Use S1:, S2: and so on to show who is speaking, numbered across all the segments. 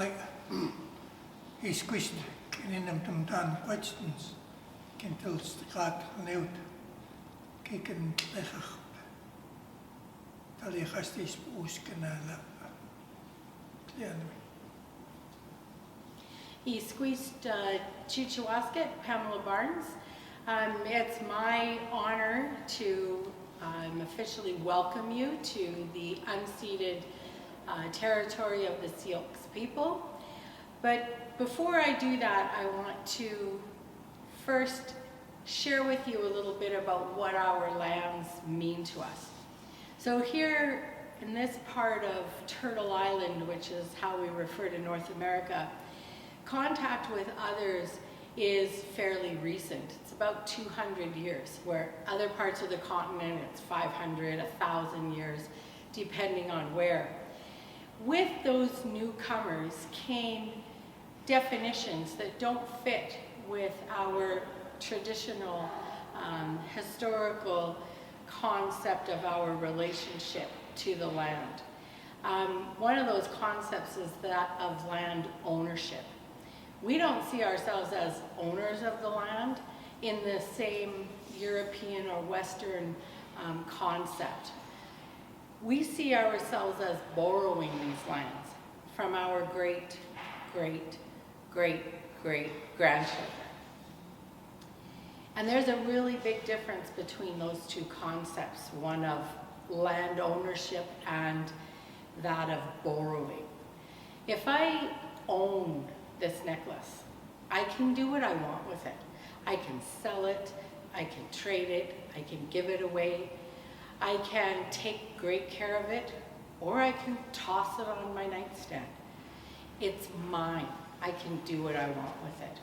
S1: like he squished in them down questions can tell the cat out kicken lechach tali hastis uskanala
S2: He squeezed Chichawasket, Pamela Barnes. It's my honor to officially welcome you to the unceded territory of the Sioux people. But before I do that, I want to first share with you a little bit about what our lands mean to us. So here in this part of Turtle Island, which is how we refer to North America, contact with others is fairly recent. It's about 200 years, where other parts of the continent it's 500, 1,000 years, depending on where. With those newcomers came definitions that don't fit with our traditional historical concept of our relationship to the land. One of those concepts is that of land ownership. We don't see ourselves as owners of the land in the same European or Western concept. We see ourselves as borrowing these lands from our great, great, great, great grandchildren. And there's a really big difference between those two concepts, one of land ownership and that of borrowing. If I own this necklace, I can do what I want with it. I can sell it, I can trade it, I can give it away, I can take great care of it, or I can toss it on my nightstand. It's mine. I can do what I want with it.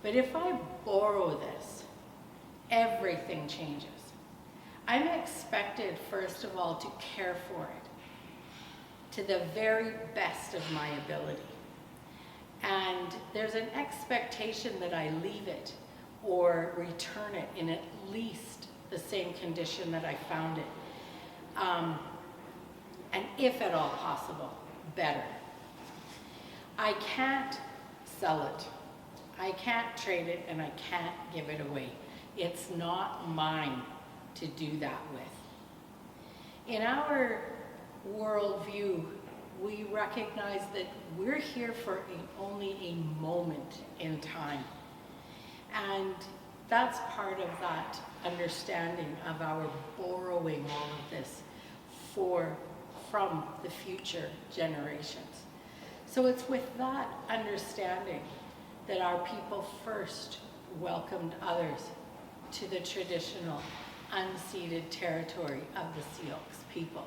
S2: But if I borrow this, everything changes. I'm expected, first of all, to care for it to the very best of my ability. And there's an expectation that I leave it or return it in at least the same condition that I found it. And if at all possible, better. I can't sell it. I can't trade it, and I can't give it away. It's not mine to do that with. In our worldview, we recognize that we're here for only a moment in time. And that's part of that understanding of our borrowing all of this from the future generations. So it's with that understanding that our people first welcomed others to the traditional unceded territory of the Sioux people.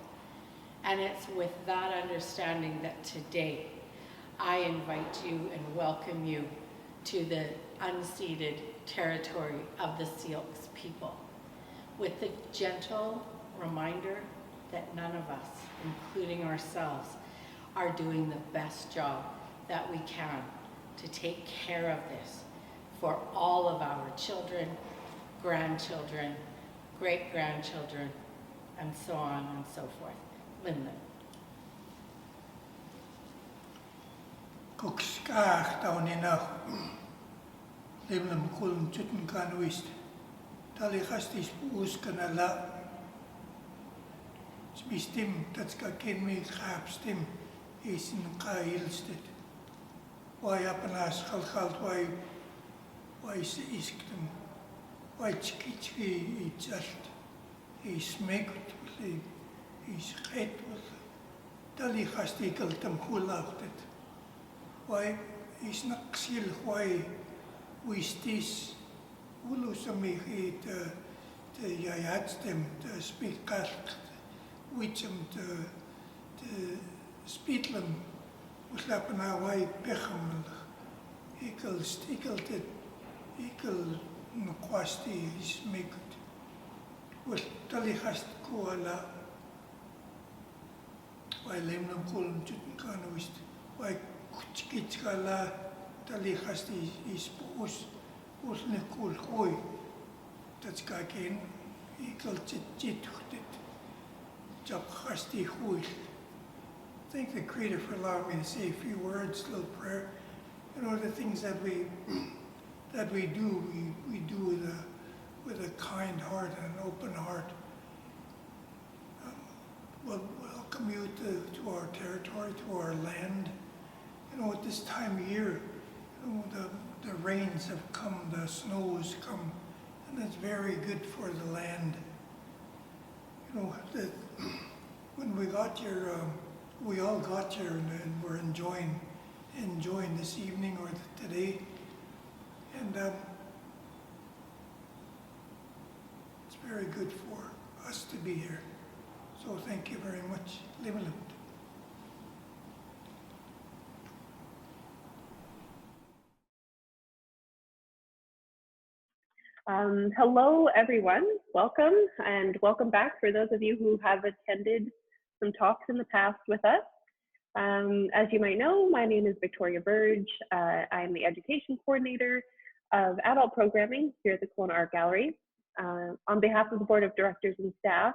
S2: And it's with that understanding that today I invite you and welcome you to the unceded territory of the Sioux people, with the gentle reminder that none of us, including ourselves, are doing the best job that we can to take care of this for all of our children, grandchildren, great-grandchildren, and so on and so forth. Lyndon.
S1: Kokskaag taunina limnam kulm chutn kanwist tali hastis uskanala smistim tatska kenmi khapstim isin qailstet why apanas khalkhalt why isktem why chkichki itzalt ismekt is het tali hastikal tam khulachtet why is naksil why wistis ulusami te jayatstem te spikalt wichem te spitlem uslapna why pecham ikel stikelt ikel nkwasti is mekt wel tali hast koala why lemnam kolm chutn kanwist why kuchkichkala tali hasti is usne kul khoi tatska ken ikel chit chit jab hasti hui thank the Creator for allowing me to say a few words, a little prayer. You know, the things that we do, we do with a kind heart and an open heart. We'll welcome you to our territory, to our land. You know, at this time of year, you know, the rains have come, the snow has come, and it's very good for the land. You know, when we got here, we all got here, and we're enjoying this evening or today, and it's very good for us to be here. So thank you very much. Live.
S3: Hello, everyone. Welcome, and welcome back for those of you who have attended some talks in the past with us. As you might know, my name is Victoria Burge. I am the Education Coordinator of Adult Programming here at the Kelowna Art Gallery. On behalf of the Board of Directors and staff,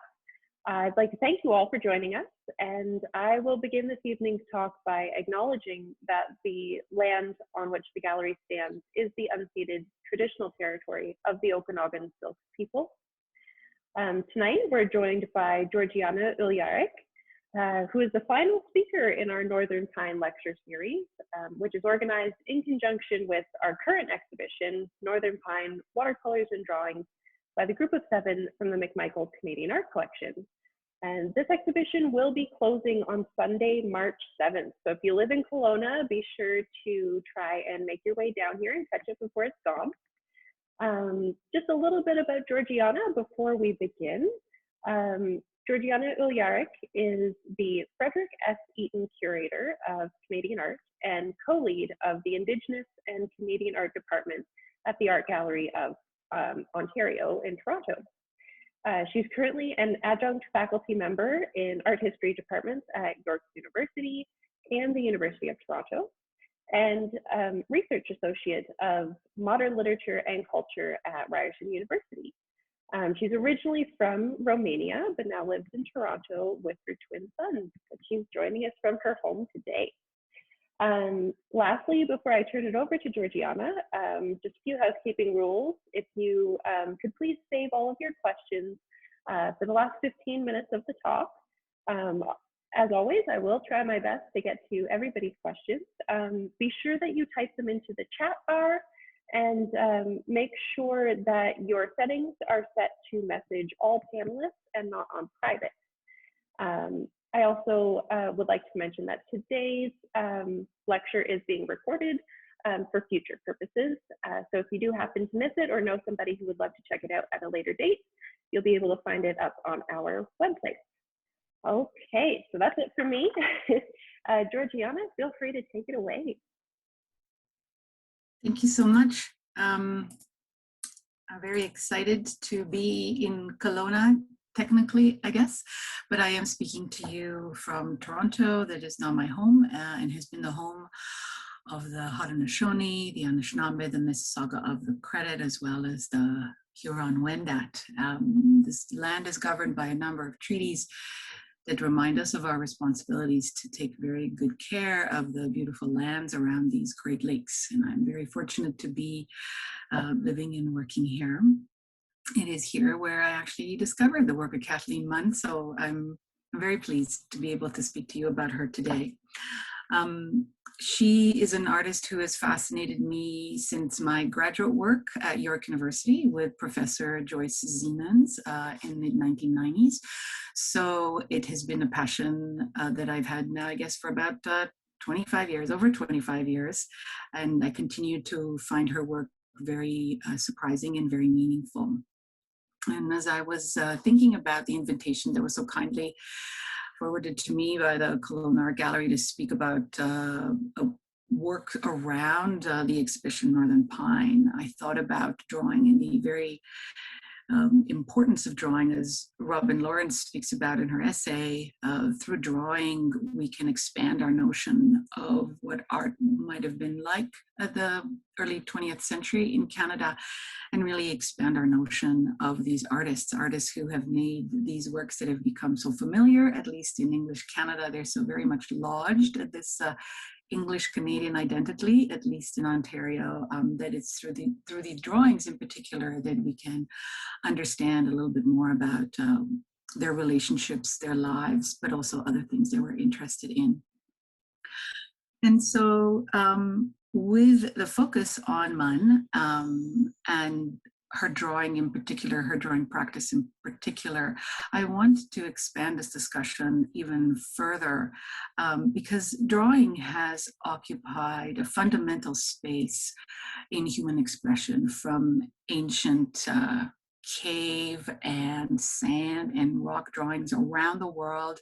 S3: I'd like to thank you all for joining us, and I will begin this evening's talk by acknowledging that the land on which the gallery stands is the unceded traditional territory of the Okanagan Syilx people. Tonight, we're joined by Georgiana Uhlyarik, who is the final speaker in our Northern Pine Lecture Series, which is organized in conjunction with our current exhibition, Northern Pine Watercolours and Drawings, by the group of 7 from the McMichael Canadian Art Collection. And this exhibition will be closing on Sunday, March 7th. So if you live in Kelowna, be sure to try and make your way down here and catch it before it's gone. Just a little bit about Georgiana before we begin. Georgiana Uhlyarik is the Fredrik S. Eaton Curator of Canadian Art and co-lead of the Indigenous and Canadian Art Department at the Art Gallery of Ontario in Toronto. She's currently an adjunct faculty member in art history departments at York University and the University of Toronto, and research associate of modern literature and culture at Ryerson University. She's originally from Romania, but now lives in Toronto with her twin sons. She's joining us from her home today. Lastly, before I turn it over to Georgiana, just a few housekeeping rules. If you could please save all of your questions for the last 15 minutes of the talk. As always, I will try my best to get to everybody's questions. Be sure that you type them into the chat bar, and make sure that your settings are set to message all panelists and not on private. I also would like to mention that today's lecture is being recorded for future purposes. So if you do happen to miss it or know somebody who would love to check it out at a later date, you'll be able to find it up on our website. Okay, so that's it for me. Georgiana, feel free to take it away.
S4: Thank you so much. I'm very excited to be in Kelowna, technically, I guess, but I am speaking to you from Toronto. That is now my home and has been the home of the Haudenosaunee, the Anishinaabe, the Mississauga of the Credit, as well as the Huron-Wendat. This land is governed by a number of treaties that remind us of our responsibilities to take very good care of the beautiful lands around these Great Lakes. And I'm very fortunate to be living and working here. It is here where I actually discovered the work of Kathleen Munn, so I'm very pleased to be able to speak to you about her today. She is an artist who has fascinated me since my graduate work at York University with Professor Joyce Zeemans in the 1990s. So it has been a passion that I've had now, I guess, for about 25 years, over 25 years. And I continue to find her work very surprising and very meaningful. And as I was thinking about the invitation that was so kindly forwarded to me by the Kelowna Art Gallery to speak about work around the exhibition Northern Pine, I thought about drawing in the very importance of drawing, as Robin Lawrence speaks about in her essay. Through drawing, we can expand our notion of what art might have been like at the early 20th century in Canada, and really expand our notion of these artists who have made these works that have become so familiar, at least in English Canada. They're so very much lodged at this English Canadian identity, at least in Ontario, that it's through the drawings in particular that we can understand a little bit more about their relationships, their lives, but also other things that we're interested in. And so with the focus on Munn and her drawing in particular, her drawing practice in particular, I want to expand this discussion even further because drawing has occupied a fundamental space in human expression, from ancient cave and sand and rock drawings around the world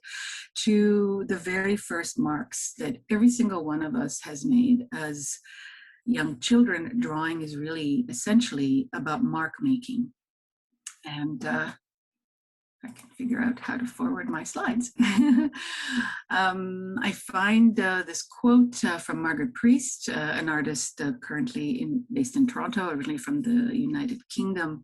S4: to the very first marks that every single one of us has made as young children. Drawing is really essentially about mark making. And I can figure out how to forward my slides. I find this quote from Margaret Priest, an artist currently based in Toronto, originally from the United Kingdom,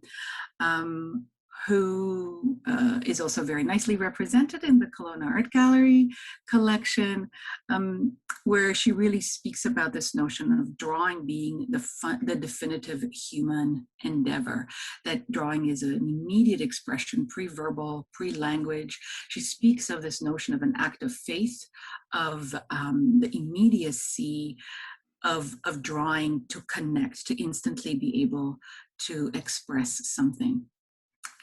S4: who is also very nicely represented in the Kelowna Art Gallery collection, where she really speaks about this notion of drawing being the definitive human endeavor, that drawing is an immediate expression, pre-verbal, pre-language. She speaks of this notion of an act of faith, of the immediacy of drawing to connect, to instantly be able to express something.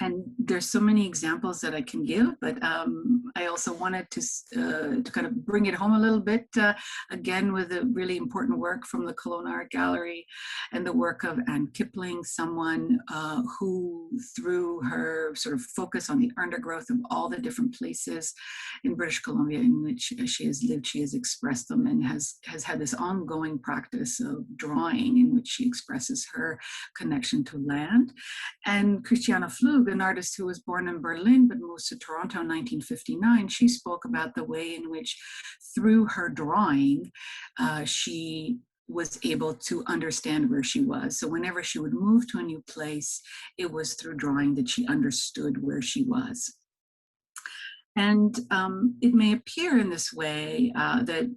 S4: And there's so many examples that I can give, but I also wanted to kind of bring it home a little bit, again, with a really important work from the Kelowna Art Gallery and the work of Anne Kipling, someone who, through her sort of focus on the undergrowth of all the different places in British Columbia in which she has lived, she has expressed them and has had this ongoing practice of drawing in which she expresses her connection to land. And Georgiana Uhlyarik, an artist who was born in Berlin but moved to Toronto in 1959, she spoke about the way in which, through her drawing, she was able to understand where she was. So whenever she would move to a new place, it was through drawing that she understood where she was. And it may appear in this way that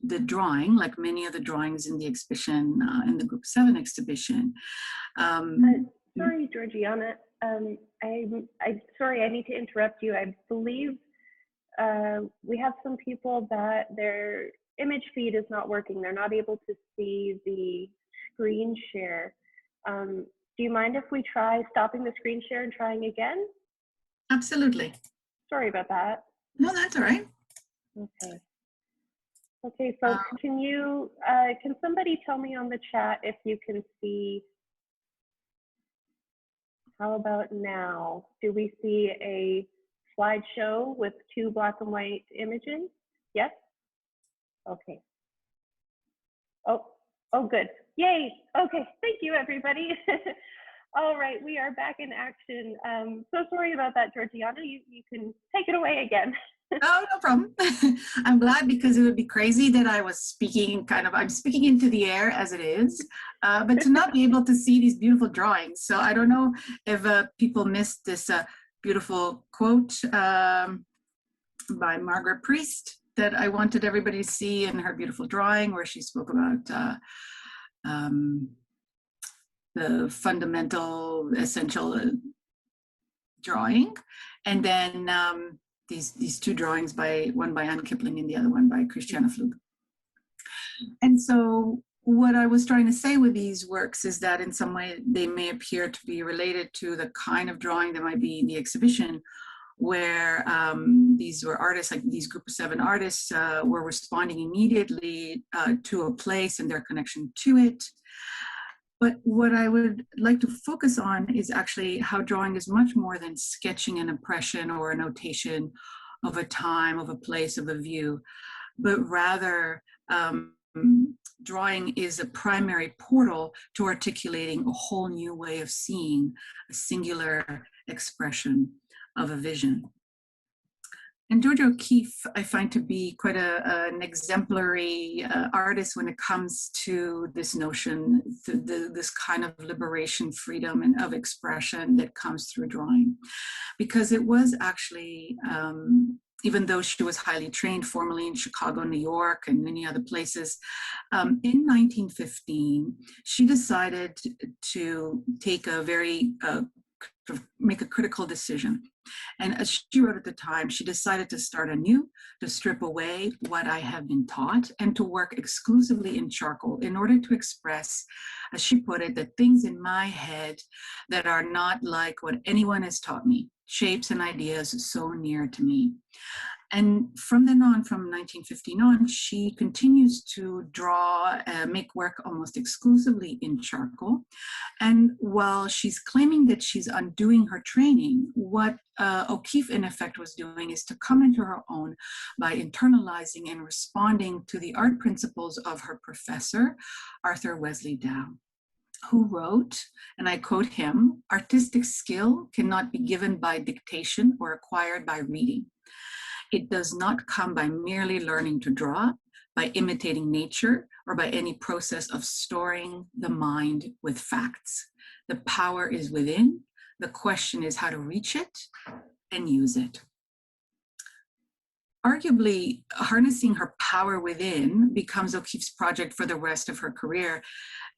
S4: the drawing, like many of the drawings in the exhibition, in the Group 7 exhibition.
S3: Sorry, Georgiana. Sorry, I need to interrupt you. I believe we have some people that their image feed is not working. They're not able to see the screen share. Do you mind if we try stopping the screen share and trying again?
S4: Absolutely.
S3: Sorry about that.
S4: No, that's all right.
S3: Okay. Okay, folks, can somebody tell me on the chat if you can see? How about now? Do we see a slideshow with 2 black and white images? Yes? Okay. Oh, good. Yay. Okay, thank you, everybody. All right, we are back in action. So sorry about that, Georgiana. You can take it away again.
S4: Oh, no problem. I'm glad, because it would be crazy that I was speaking I'm speaking into the air as it is, but to not be able to see these beautiful drawings. So I don't know if people missed this beautiful quote by Margaret Priest that I wanted everybody to see in her beautiful drawing, where she spoke about the fundamental, essential drawing. And then these 2 drawings, one by Anne Kipling and the other one by Georgiana Uhlyarik. And so what I was trying to say with these works is that in some way they may appear to be related to the kind of drawing that might be in the exhibition, where these were artists, like these Group of 7 artists were responding immediately to a place and their connection to it. But what I would like to focus on is actually how drawing is much more than sketching an impression or a notation of a time, of a place, of a view, but rather drawing is a primary portal to articulating a whole new way of seeing, a singular expression of a vision. And Georgia O'Keeffe, I find to be quite an exemplary artist when it comes to this notion, this kind of liberation, freedom, and of expression that comes through drawing. Because it was actually, even though she was highly trained formally in Chicago, New York, and many other places, in 1915, she decided to take a make a critical decision. And as she wrote at the time, she decided to start anew, to strip away what I have been taught, and to work exclusively in charcoal in order to express, as she put it, the things in my head that are not like what anyone has taught me, shapes and ideas so near to me. And from then on, from 1915 on, she continues to draw, make work almost exclusively in charcoal. And while she's claiming that she's undoing her training, what O'Keeffe in effect was doing is to come into her own by internalizing and responding to the art principles of her professor, Arthur Wesley Dow, who wrote, and I quote him, "Artistic skill cannot be given by dictation or acquired by reading. It does not come by merely learning to draw, by imitating nature, or by any process of storing the mind with facts. The power is within. The question is how to reach it and use it." Arguably, harnessing her power within becomes O'Keeffe's project for the rest of her career.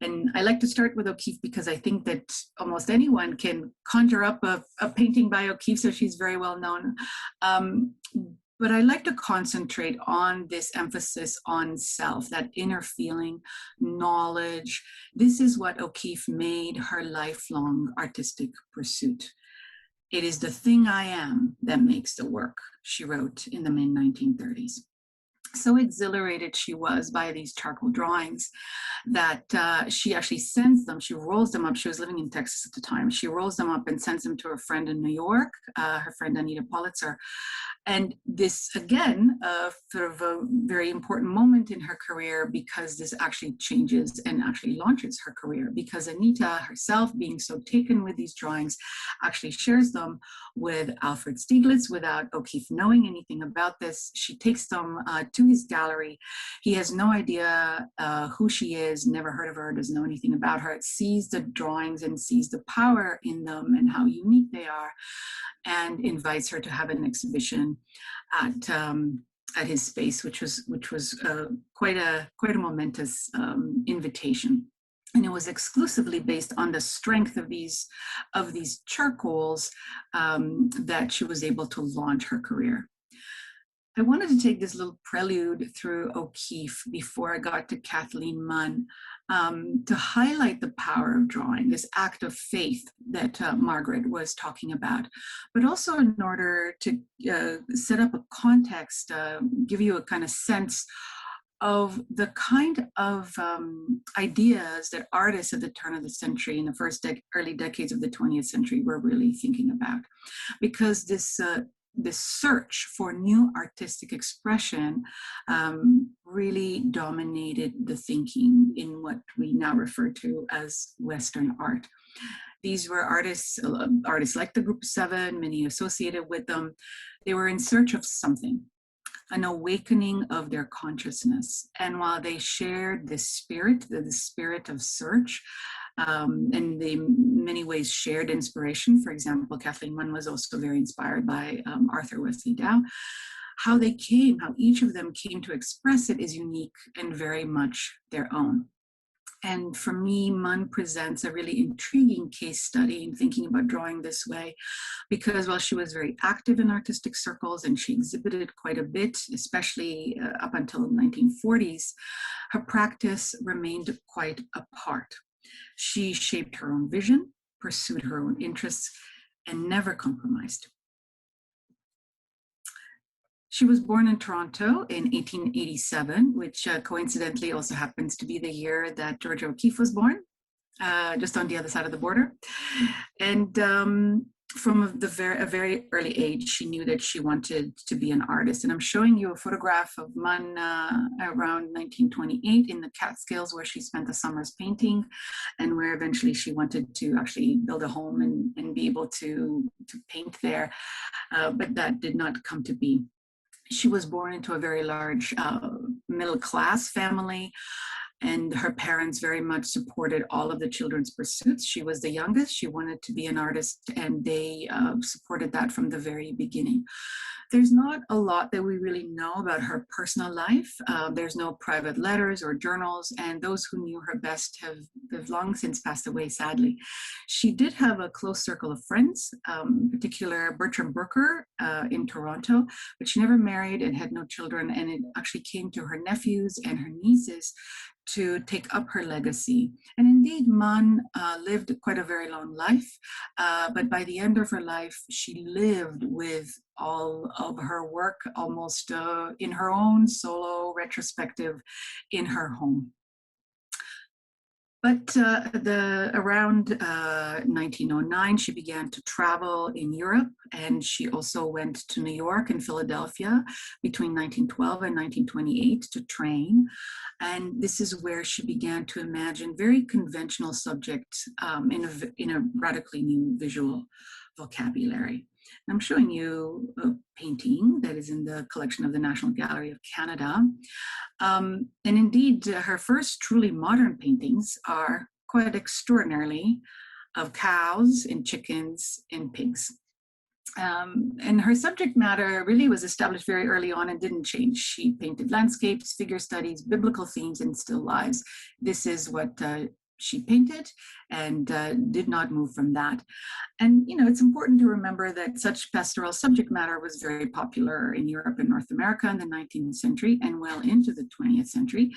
S4: And I like to start with O'Keeffe because I think that almost anyone can conjure up a painting by O'Keeffe, so she's very well known. But I like to concentrate on this emphasis on self, that inner feeling, knowledge. This is what O'Keeffe made her lifelong artistic pursuit. "It is the thing I am that makes the work," she wrote in the mid-1930s. So exhilarated she was by these charcoal drawings that she actually sends them, she rolls them up. She was living in Texas at the time. She rolls them up and sends them to her friend in New York, her friend Anita Politzer. And this, again, sort of a very important moment in her career because this actually changes and actually launches her career, because Anita herself, being so taken with these drawings, actually shares them with Alfred Stieglitz without O'Keeffe knowing anything about this. She takes them to his gallery. He has no idea who she is, never heard of her, doesn't know anything about her, sees the drawings and sees the power in them and how unique they are, and invites her to have an exhibition at his space, which was quite a momentous invitation. And it was exclusively based on the strength of these charcoals that she was able to launch her career. I wanted to take this little prelude through O'Keeffe before I got to Kathleen Munn to highlight the power of drawing, this act of faith that Margaret was talking about, but also in order to set up a context, give you a kind of sense of the kind of ideas that artists at the turn of the century, in the first early decades of the 20th century, were really thinking about. Because this search for new artistic expression really dominated the thinking in what we now refer to as Western art. These were artists like the Group of Seven, many associated with them. They were in search of something, an awakening of their consciousness. And while they shared this spirit, the spirit of search, and they in many ways shared inspiration. For example, Kathleen Munn was also very inspired by Arthur Wesley Dow. How each of them came to express it is unique and very much their own. And for me, Munn presents a really intriguing case study in thinking about drawing this way, because while she was very active in artistic circles and she exhibited quite a bit, especially up until the 1940s, her practice remained quite apart. She shaped her own vision, pursued her own interests, and never compromised. She was born in Toronto in 1887, which coincidentally also happens to be the year that Georgia O'Keeffe was born, just on the other side of the border. And from a very early age, she knew that she wanted to be an artist. And I'm showing you a photograph of Munn around 1928 in the Catskills, where she spent the summers painting, and where eventually she wanted to actually build a home and be able to paint there. But that did not come to be. She was born into a very large middle-class family, and her parents very much supported all of the children's pursuits. She was the youngest. She wanted to be an artist, and they supported that from the very beginning. There's not a lot that we really know about her personal life. There's no private letters or journals, and those who knew her best have long since passed away, sadly. She did have a close circle of friends, in particular Bertram Burker in Toronto, but she never married and had no children, and it actually came to her nephews and her nieces to take up her legacy. And indeed, Munn lived quite a very long life, but by the end of her life, she lived with all of her work almost in her own solo retrospective in her home. But around 1909, she began to travel in Europe, and she also went to New York and Philadelphia between 1912 and 1928 to train. And this is where she began to imagine very conventional subjects in a radically new visual vocabulary. I'm showing you a painting that is in the collection of the National Gallery of Canada. And indeed, her first truly modern paintings are quite extraordinarily of cows and chickens and pigs. And her subject matter really was established very early on and didn't change. She painted landscapes, figure studies, biblical themes, and still lives. This is what she painted, and did not move from that. And it's important to remember that such pastoral subject matter was very popular in Europe and North America in the 19th century and well into the 20th century,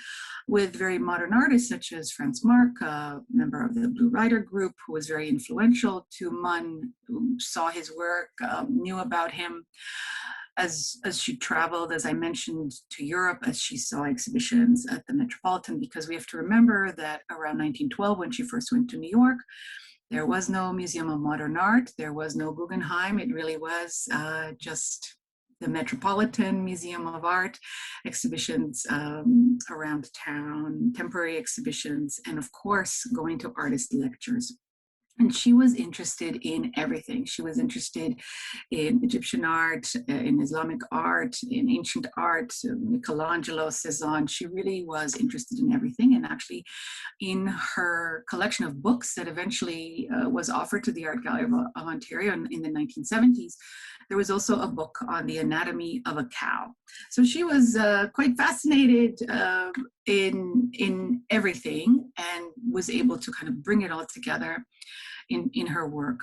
S4: with very modern artists such as Franz Marc, a member of the Blue Rider group, who was very influential to Munn, who saw his work, knew about him. As she traveled, as I mentioned, to Europe, as she saw exhibitions at the Metropolitan, because we have to remember that around 1912, when she first went to New York, there was no Museum of Modern Art, there was no Guggenheim. It really was just the Metropolitan Museum of Art, exhibitions around town, temporary exhibitions, and of course, going to artist lectures. And she was interested in everything. She was interested in Egyptian art, in Islamic art, in ancient art, Michelangelo, Cezanne. She really was interested in everything. And actually, in her collection of books that eventually was offered to the Art Gallery of Ontario in the 1970s, there was also a book on the anatomy of a cow. So she was quite fascinated in everything, and was able to kind of bring it all together in her work.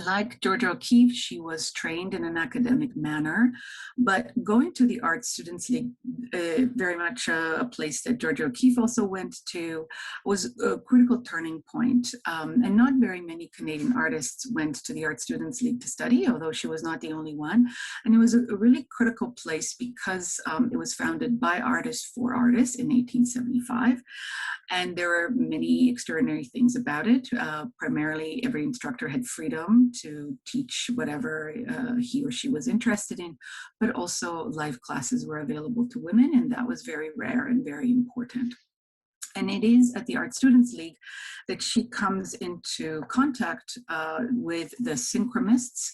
S4: Like Georgia O'Keeffe, she was trained in an academic manner, but going to the Art Students League, very much a place that Georgia O'Keeffe also went to, was a critical turning point. And not very many Canadian artists went to the Art Students League to study, although she was not the only one. And it was a really critical place because it was founded by artists for artists in 1875. And there were many extraordinary things about it. Primarily, every instructor had freedom to teach whatever he or she was interested in, but also live classes were available to women, and that was very rare and very important. And it is at the Art Students League that she comes into contact with the synchromists,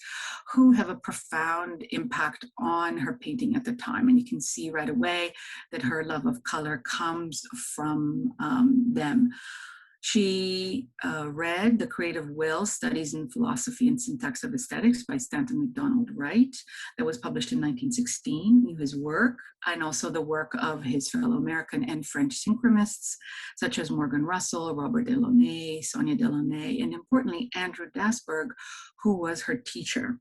S4: who have a profound impact on her painting at the time. And you can see right away that her love of color comes from them. She read The Creative Will, Studies in Philosophy and Syntax of Aesthetics by Stanton MacDonald Wright, that was published in 1916, knew his work, and also the work of his fellow American and French synchromists, such as Morgan Russell, Robert Delaunay, Sonia Delaunay, and importantly, Andrew Dasberg, who was her teacher.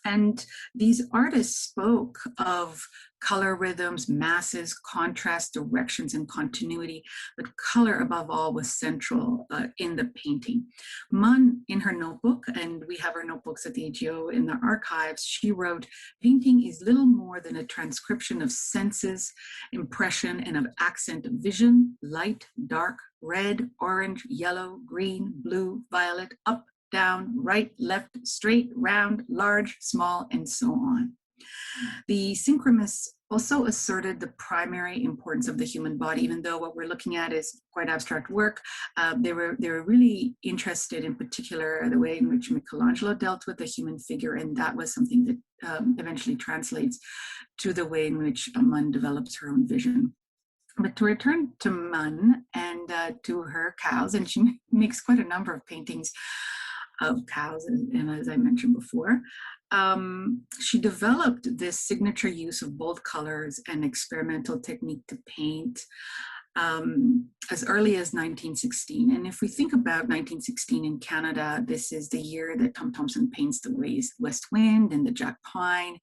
S4: And these artists spoke of color rhythms, masses, contrast, directions, and continuity, but color above all was central in the painting. Munn, in her notebook, and we have her notebooks at the AGO in the archives, she wrote, "Painting is little more than a transcription of senses, impression, and of accent of vision, light, dark, red, orange, yellow, green, blue, violet, up, down, right, left, straight, round, large, small, and so on. The synchromists also asserted the primary importance of the human body, even though what we're looking at is quite abstract work. They were really interested in particular the way in which Michelangelo dealt with the human figure, and that was something that eventually translates to the way in which Munn develops her own vision. But to return to Munn and to her cows, and she makes quite a number of paintings of cows, and as I mentioned before, she developed this signature use of bold colors and experimental technique to paint as early as 1916. And if we think about 1916 in Canada, this is the year that Tom Thomson paints the West Wind and the Jack Pine.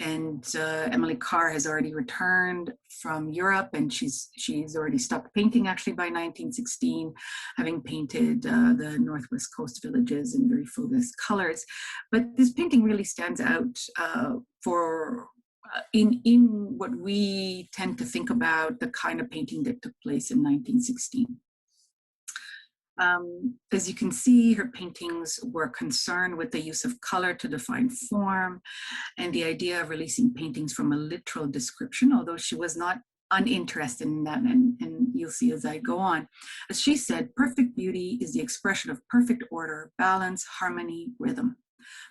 S4: And Emily Carr has already returned from Europe, and she's already stopped painting actually by 1916, having painted the Northwest Coast villages in very focused colors. But this painting really stands out in what we tend to think about the kind of painting that took place in 1916. As you can see, her paintings were concerned with the use of color to define form and the idea of releasing paintings from a literal description, although she was not uninterested in that, and you'll see as I go on. As she said, perfect beauty is the expression of perfect order, balance, harmony, rhythm.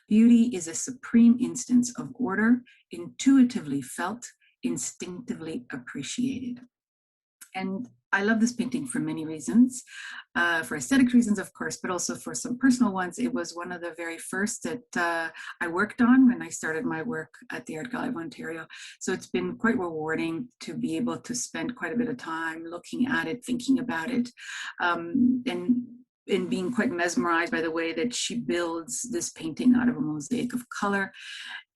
S4: Beauty is a supreme instance of order, intuitively felt, instinctively appreciated. And I love this painting for many reasons, for aesthetic reasons, of course, but also for some personal ones. It was one of the very first that I worked on when I started my work at the Art Gallery of Ontario. So it's been quite rewarding to be able to spend quite a bit of time looking at it, thinking about it, and being quite mesmerized by the way that she builds this painting out of a mosaic of color.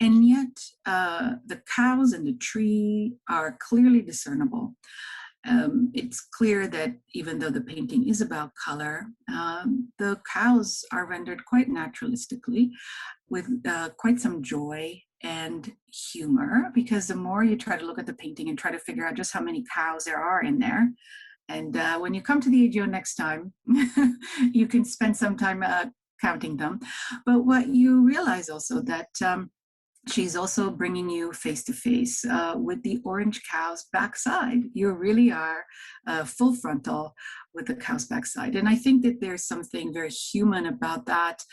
S4: And yet the cows and the tree are clearly discernible. It's clear that even though the painting is about color, the cows are rendered quite naturalistically with quite some joy and humor, because the more you try to look at the painting and try to figure out just how many cows there are in there, and when you come to the AGO next time, you can spend some time counting them. But what you realize also that she's also bringing you face to face with the orange cow's backside. You really are full frontal with the cow's backside. And I think that there's something very human about that.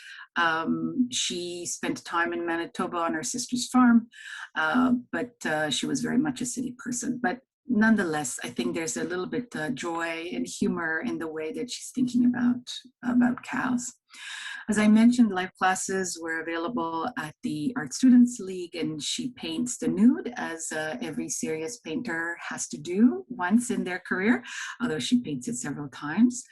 S4: She spent time in Manitoba on her sister's farm, but she was very much a city person. But nonetheless, I think there's a little bit joy and humor in the way that she's thinking about cows. As I mentioned, live classes were available at the Art Students League, and she paints the nude, as every serious painter has to do once in their career, although she paints it several times.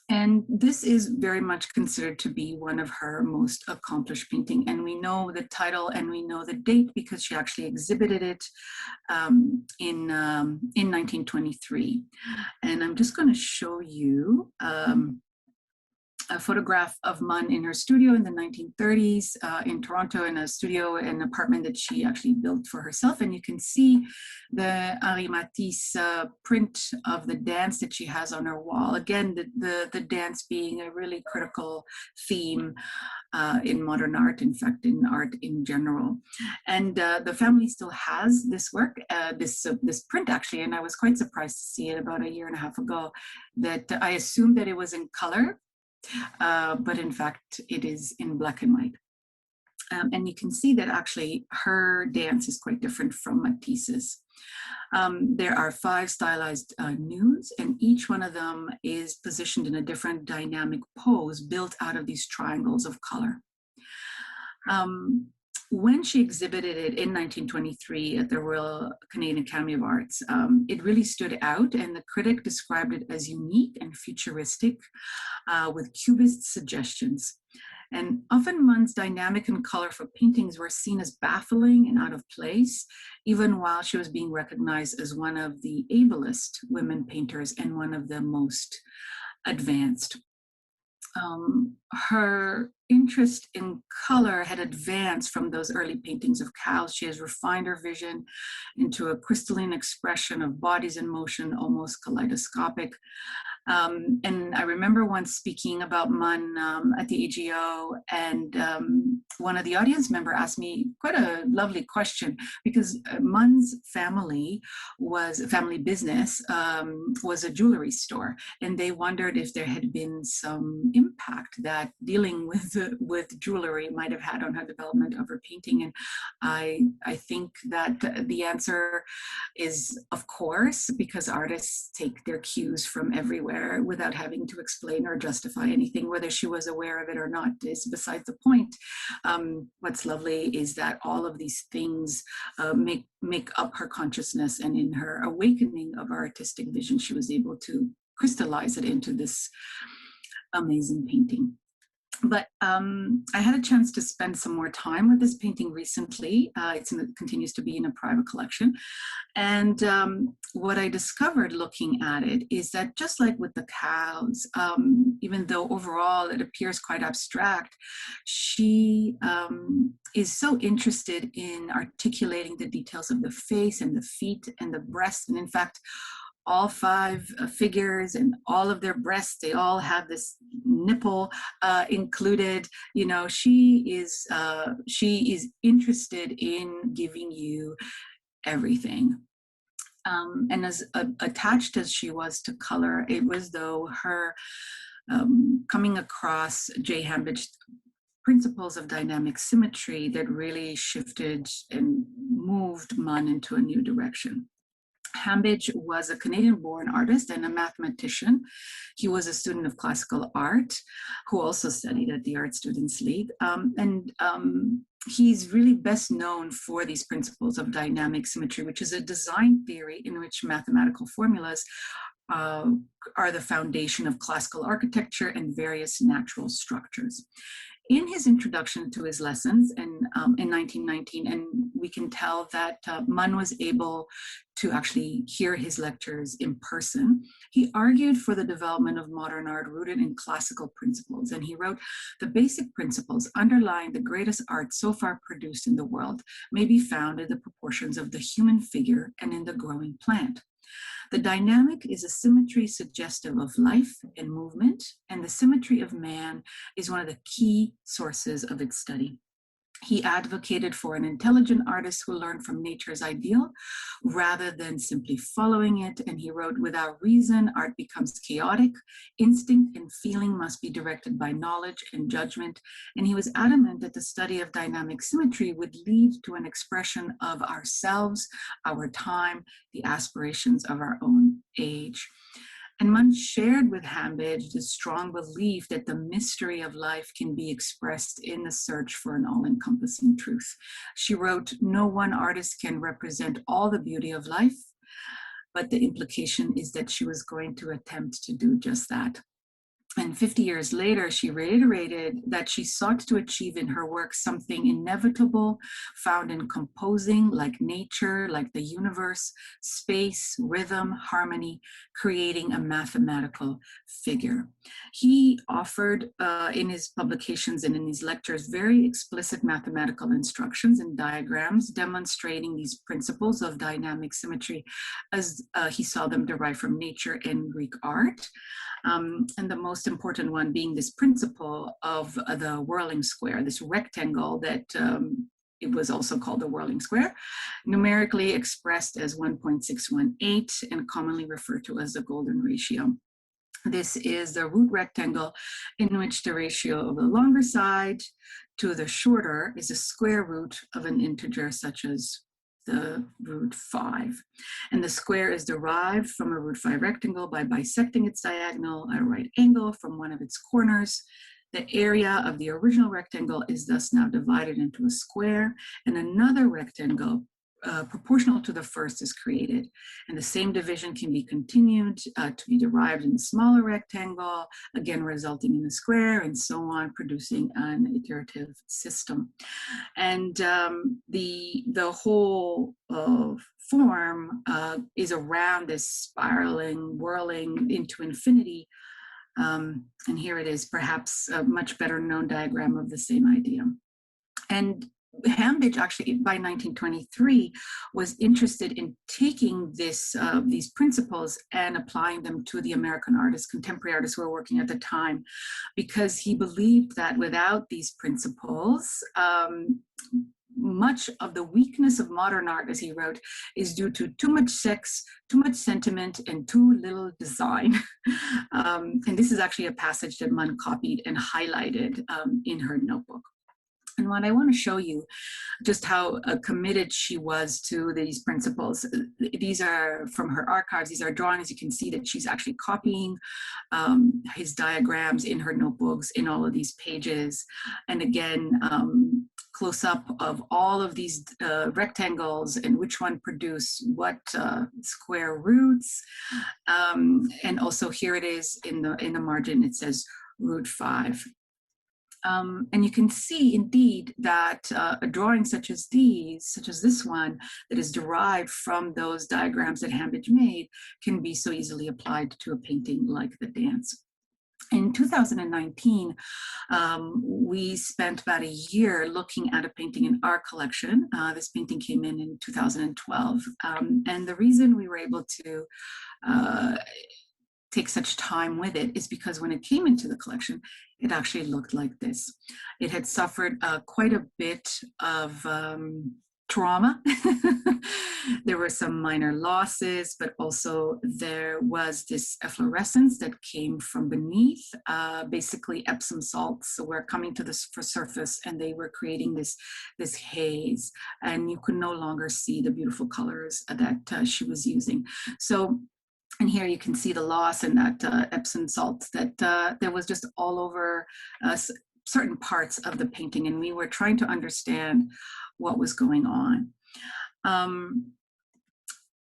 S4: And this is very much considered to be one of her most accomplished painting. And we know the title and we know the date because she actually exhibited it in 1923. And I'm just going to show you a photograph of Munn in her studio in the 1930s in Toronto, in a studio, an apartment that she actually built for herself. And you can see the Henri Matisse print of the dance that she has on her wall. Again, the dance being a really critical theme in modern art, in fact, in art in general. And the family still has this work, this print actually, and I was quite surprised to see it about a year and a half ago, that I assumed that it was in color, but in fact it is in black and white. And you can see that actually her dance is quite different from Matisse's. There are 5 stylized nudes, and each one of them is positioned in a different dynamic pose built out of these triangles of color. When she exhibited it in 1923 at the Royal Canadian Academy of Arts, it really stood out, and the critic described it as unique and futuristic with cubist suggestions. And often Munn's dynamic and colorful paintings were seen as baffling and out of place, even while she was being recognized as one of the ablest women painters and one of the most advanced. Her interest in color had advanced from those early paintings of cows. She has refined her vision into a crystalline expression of bodies in motion, almost kaleidoscopic. And I remember once speaking about Munn at the AGO, and one of the audience member asked me quite a lovely question, because Munn's family business was a jewelry store, and they wondered if there had been some impact that dealing with jewelry might have had on her development of her painting. And I think that the answer is, of course, because artists take their cues from everywhere without having to explain or justify anything. Whether she was aware of it or not is beside the point. What's lovely is that all of these things make up her consciousness, and in her awakening of her artistic vision, she was able to crystallize it into this amazing painting. But I had a chance to spend some more time with this painting recently. It continues to be in a private collection. And what I discovered looking at it is that, just like with the cows, even though overall it appears quite abstract, she is so interested in articulating the details of the face and the feet and the breast. And in fact, all 5 figures and all of their breasts, they all have this nipple included. You know, she is interested in giving you everything. And as attached as she was to color, it was though her coming across J. Hambich's principles of dynamic symmetry that really shifted and moved Munn into a new direction. Hambich was a Canadian-born artist and a mathematician. He was a student of classical art who also studied at the Art Students League. He's really best known for these principles of dynamic symmetry, which is a design theory in which mathematical formulas are the foundation of classical architecture and various natural structures. In his introduction to his lessons in 1919, and we can tell that Munn was able to actually hear his lectures in person, he argued for the development of modern art rooted in classical principles. And he wrote, "The basic principles underlying the greatest art so far produced in the world may be found in the proportions of the human figure and in the growing plant. The dynamic is a symmetry suggestive of life and movement, and the symmetry of man is one of the key sources of its study." He advocated for an intelligent artist who learned from nature's ideal rather than simply following it. And he wrote, "Without reason, art becomes chaotic. Instinct and feeling must be directed by knowledge and judgment." And he was adamant that the study of dynamic symmetry would lead to an expression of ourselves, our time, the aspirations of our own age. And Munn shared with Hambich the strong belief that the mystery of life can be expressed in the search for an all-encompassing truth. She wrote, "No one artist can represent all the beauty of life," but the implication is that she was going to attempt to do just that. And 50 years later, she reiterated that she sought to achieve in her work something inevitable, found in composing, like nature, like the universe, space, rhythm, harmony, creating a mathematical figure. He offered in his publications and in his lectures very explicit mathematical instructions and diagrams demonstrating these principles of dynamic symmetry as he saw them derived from nature and Greek art. And the most important one being this principle of the whirling square, this rectangle that it was also called the whirling square, numerically expressed as 1.618 and commonly referred to as the golden ratio. This is the root rectangle in which the ratio of the longer side to the shorter is a square root of an integer such as the root 5. And the square is derived from a root 5 rectangle by bisecting its diagonal at a right angle from one of its corners. The area of the original rectangle is thus now divided into a square, and another rectangle proportional to the first is created. And the same division can be continued to be derived in a smaller rectangle, again resulting in a square, and so on, producing an iterative system. And the whole form is around this spiraling, whirling into infinity And here it is, perhaps a much better known diagram of the same idea. And Hambidge actually by 1923 was interested in taking these principles and applying them to the American artists, contemporary artists who were working at the time, because he believed that without these principles, much of the weakness of modern art, as he wrote, is due to too much sex, too much sentiment, and too little design. And this is actually a passage that Munn copied and highlighted in her notebook. And what I want to show you, just how committed she was to these principles. These are from her archives. These are drawings. You can see that she's actually copying his diagrams in her notebooks in all of these pages. And again, close up of all of these rectangles and which one produce what square roots. And also here it is in the margin, it says root 5. And you can see indeed that a drawing such as this one, that is derived from those diagrams that Hambidge made, can be so easily applied to a painting like The Dance. In 2019, we spent about a year looking at a painting in our collection. This painting came in 2012. And the reason we were able to take such time with it is because when it came into the collection, it actually looked like this. It had suffered quite a bit of trauma. There were some minor losses, but also there was this efflorescence that came from beneath. Basically, Epsom salts were coming to the surface, and they were creating this haze, and you could no longer see the beautiful colors that she was using. So, and here you can see the loss and that Epsom salt that was just all over certain parts of the painting, and we were trying to understand what was going on.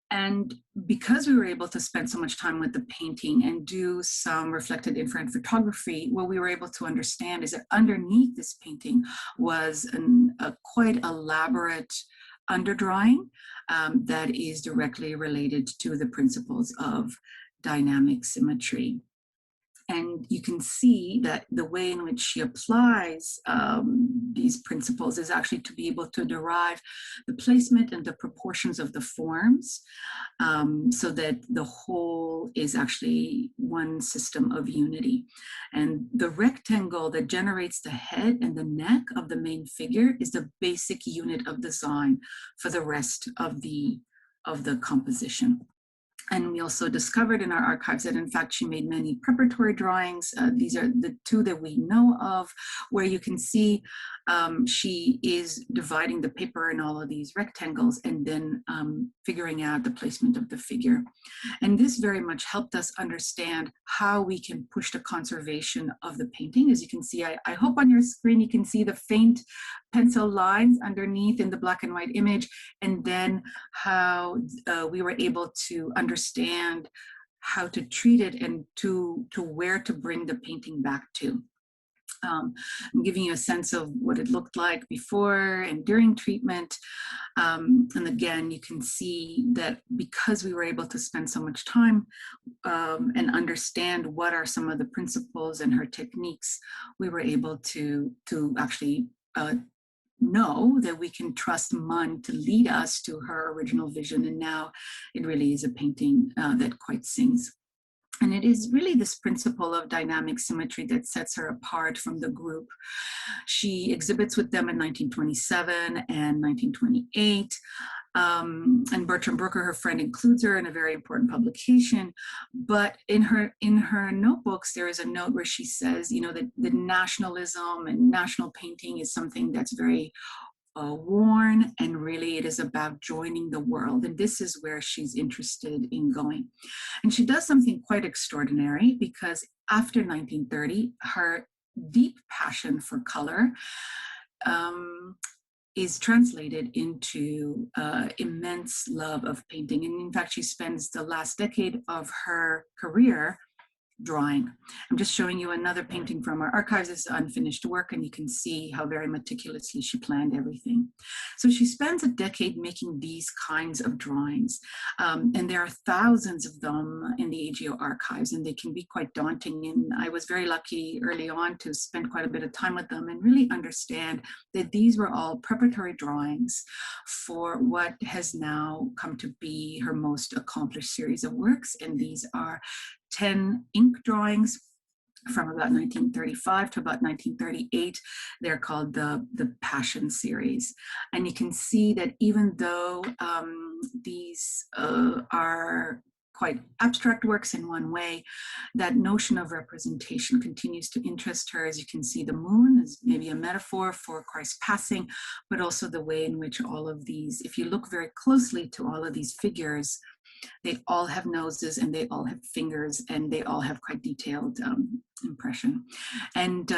S4: And because we were able to spend so much time with the painting and do some reflected infrared photography, what we were able to understand is that underneath this painting was a quite elaborate underdrawing that is directly related to the principles of dynamic symmetry. And you can see that the way in which she applies these principles is actually to be able to derive the placement and the proportions of the forms so that the whole is actually one system of unity. And the rectangle that generates the head and the neck of the main figure is the basic unit of design for the rest of the composition. And we also discovered in our archives that, in fact, she made many preparatory drawings. These are the two that we know of, where you can see she is dividing the paper in all of these rectangles and then figuring out the placement of the figure. And this very much helped us understand how we can push the conservation of the painting. As you can see, I hope on your screen you can see the faint pencil lines underneath in the black and white image, and then how we were able to understand how to treat it and to where to bring the painting back to. I'm giving you a sense of what it looked like before and during treatment. And again, you can see that because we were able to spend so much time and understand what are some of the principles and her techniques, we were able to actually know that we can trust Munn to lead us to her original vision. And now it really is a painting that quite sings. And it is really this principle of dynamic symmetry that sets her apart from the group. She exhibits with them in 1927 and 1928. And Bertram Brooker, her friend, includes her in a very important publication. But in her notebooks, there is a note where she says, you know, that the nationalism and national painting is something that's very worn, and really it is about joining the world. And this is where she's interested in going. And she does something quite extraordinary, because after 1930, her deep passion for color is translated into immense love of painting. And in fact, she spends the last decade of her career drawing. I'm just showing you another painting from our archives. This is unfinished work, and you can see how very meticulously she planned everything. So she spends a decade making these kinds of drawings, and there are thousands of them in the AGO archives, and they can be quite daunting. And I was very lucky early on to spend quite a bit of time with them and really understand that these were all preparatory drawings for what has now come to be her most accomplished series of works. And these are 10 ink drawings from about 1935 to about 1938. They're called the Passion series. And you can see that even though these are quite abstract works in one way, that notion of representation continues to interest her. As you can see, the moon is maybe a metaphor for Christ's passing, but also the way in which all of these, if you look very closely to all of these figures, they all have noses and they all have fingers and they all have quite detailed impression. And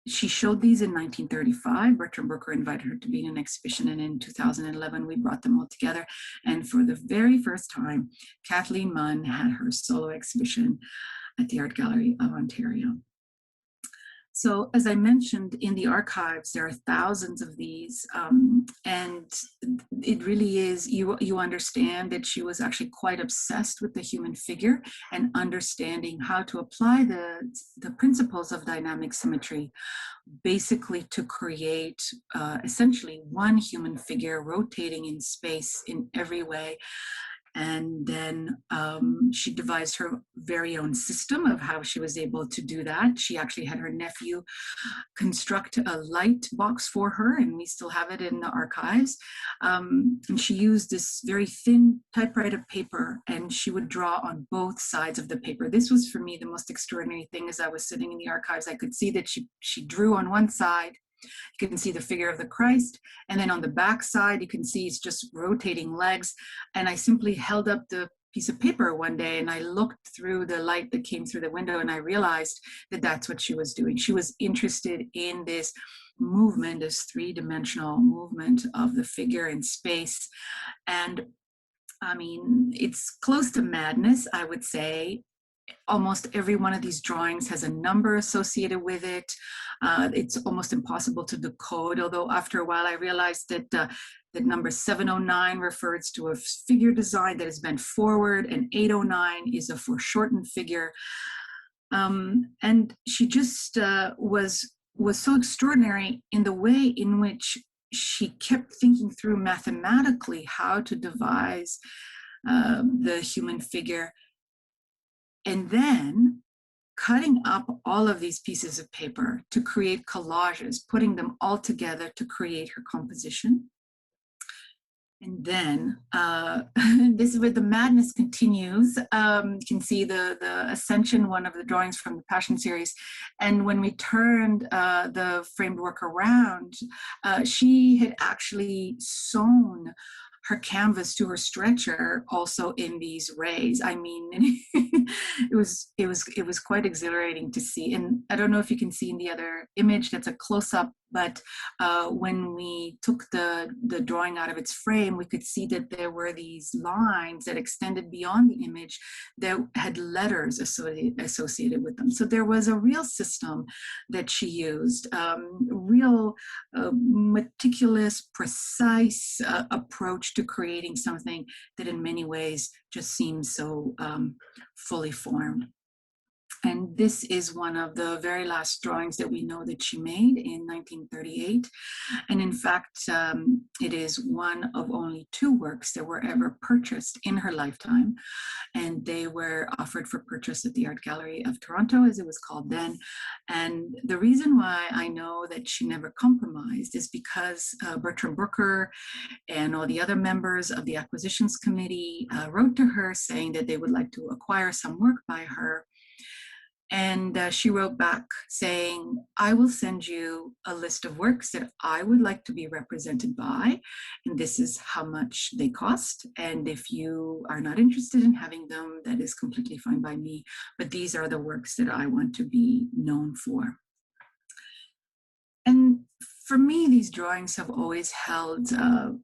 S4: she showed these in 1935. Bertram Brooker invited her to be in an exhibition, and in 2011 we brought them all together. And for the very first time, Kathleen Munn had her solo exhibition at the Art Gallery of Ontario. So as I mentioned, in the archives, there are thousands of these, and it really is, you understand that she was actually quite obsessed with the human figure and understanding how to apply the principles of dynamic symmetry, basically to create essentially one human figure rotating in space in every way. And then she devised her very own system of how she was able to do that. She actually had her nephew construct a light box for her, and we still have it in the archives. And she used this very thin typewriter paper, and she would draw on both sides of the paper. This was, for me, the most extraordinary thing. As I was sitting in the archives, I could see that she drew on one side. You can see the figure of the Christ, and then on the back side you can see it's just rotating legs. And I simply held up the piece of paper one day and I looked through the light that came through the window, and I realized that that's what she was doing. She was interested in this movement, this three-dimensional movement of the figure in space. And I mean, it's close to madness, I would say. Almost every one of these drawings has a number associated with it. It's almost impossible to decode, although after a while I realized that that number 709 refers to a figure design that is bent forward, and 809 is a foreshortened figure. And she just was so extraordinary in the way in which she kept thinking through mathematically how to devise the human figure, and then cutting up all of these pieces of paper to create collages, putting them all together to create her composition. And then this is where the madness continues. You can see the Ascension, one of the drawings from the Passion series. And when we turned the framed work around, she had actually sewn her canvas to her stretcher also in these rays. I mean, it was quite exhilarating to see. And I don't know if you can see in the other image, that's a close-up, but when we took the drawing out of its frame, we could see that there were these lines that extended beyond the image that had letters associated with them. So there was a real system that she used, real meticulous, precise approach to creating something that in many ways just seems so fully formed. And this is one of the very last drawings that we know that she made in 1938. And in fact, it is one of only 2 works that were ever purchased in her lifetime. And they were offered for purchase at the Art Gallery of Toronto, as it was called then. And the reason why I know that she never compromised is because Bertram Brooker and all the other members of the acquisitions committee wrote to her saying that they would like to acquire some work by her. And she wrote back saying, I will send you a list of works that I would like to be represented by, and this is how much they cost. And if you are not interested in having them, that is completely fine by me. But these are the works that I want to be known for. And for me, these drawings have always held,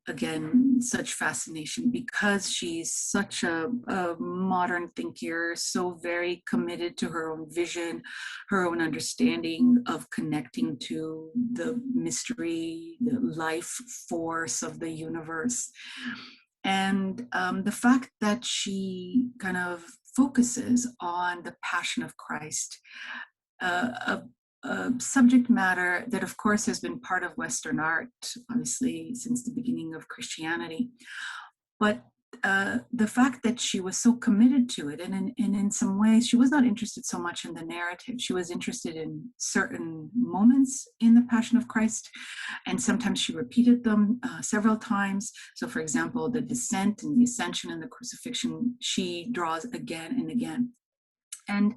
S4: again, such fascination because she's such a modern thinker, so very committed to her own vision, her own understanding of connecting to the mystery, the life force of the universe. And the fact that she kind of focuses on the Passion of Christ, a subject matter that, of course, has been part of Western art, obviously, since the beginning of Christianity. But the fact that she was so committed to it, and in some ways, she was not interested so much in the narrative. She was interested in certain moments in the Passion of Christ, and sometimes she repeated them several times. So, for example, the descent and the ascension and the crucifixion, she draws again and again. And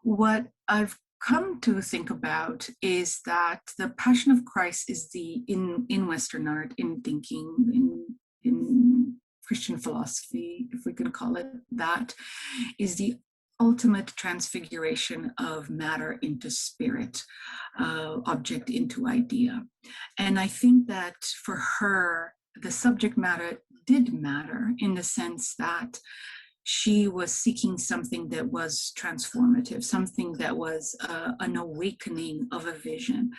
S4: what I've come to think about is that the Passion of Christ is in Western art, in thinking, in Christian philosophy, if we can call it that, is the ultimate transfiguration of matter into spirit, object into idea. And I think that for her, the subject matter did matter in the sense that she was seeking something that was transformative, something that was an awakening of a vision.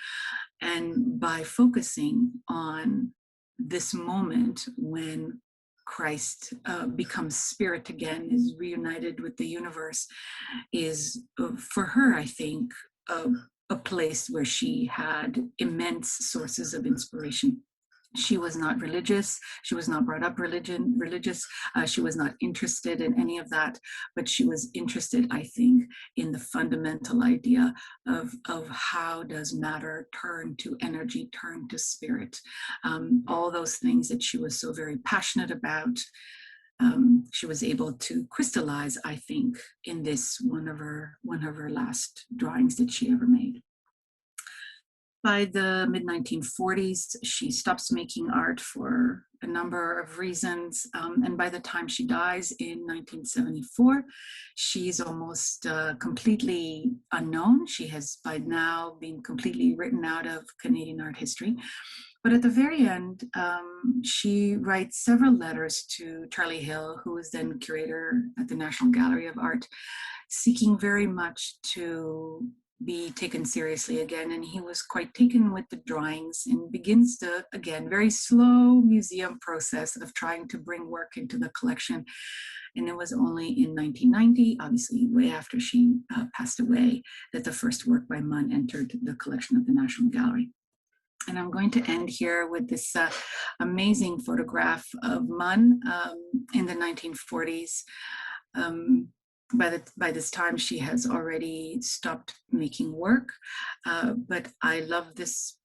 S4: And by focusing on this moment when Christ becomes spirit again, is reunited with the universe, is for her, I think, a place where she had immense sources of inspiration. She was not religious. She was not brought up religious. She was not interested in any of that, but she was interested, I think, in the fundamental idea of how does matter turn to energy, turn to spirit. All those things that she was so very passionate about, she was able to crystallize, I think, in this one of her last drawings that she ever made. By the mid-1940s, she stops making art for a number of reasons. And by the time she dies in 1974, she's almost completely unknown. She has by now been completely written out of Canadian art history. But at the very end, she writes several letters to Charlie Hill, who was then curator at the National Gallery of Art, seeking very much to be taken seriously again. And he was quite taken with the drawings and begins the, again, very slow museum process of trying to bring work into the collection. And it was only in 1990, obviously way after she passed away, that the first work by Munn entered the collection of the National Gallery. And I'm going to end here with this amazing photograph of Munn in the 1940s. By this time, she has already stopped making work, but I love this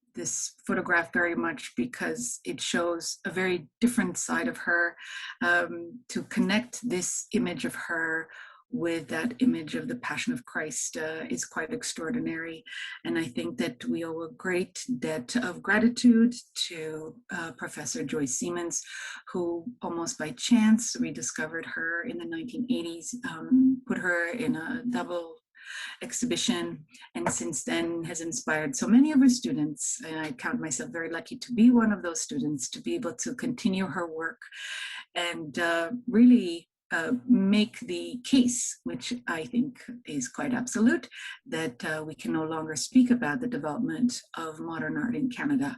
S4: photograph very much because it shows a very different side of her. To connect this image of her with that image of the Passion of Christ is quite extraordinary. And I think that we owe a great debt of gratitude to Professor Joyce Siemens, who almost by chance rediscovered her in the 1980s, put her in a double exhibition, and since then has inspired so many of her students. And I count myself very lucky to be one of those students, to be able to continue her work and really make the case, which I think is quite absolute, that we can no longer speak about the development of modern art in Canada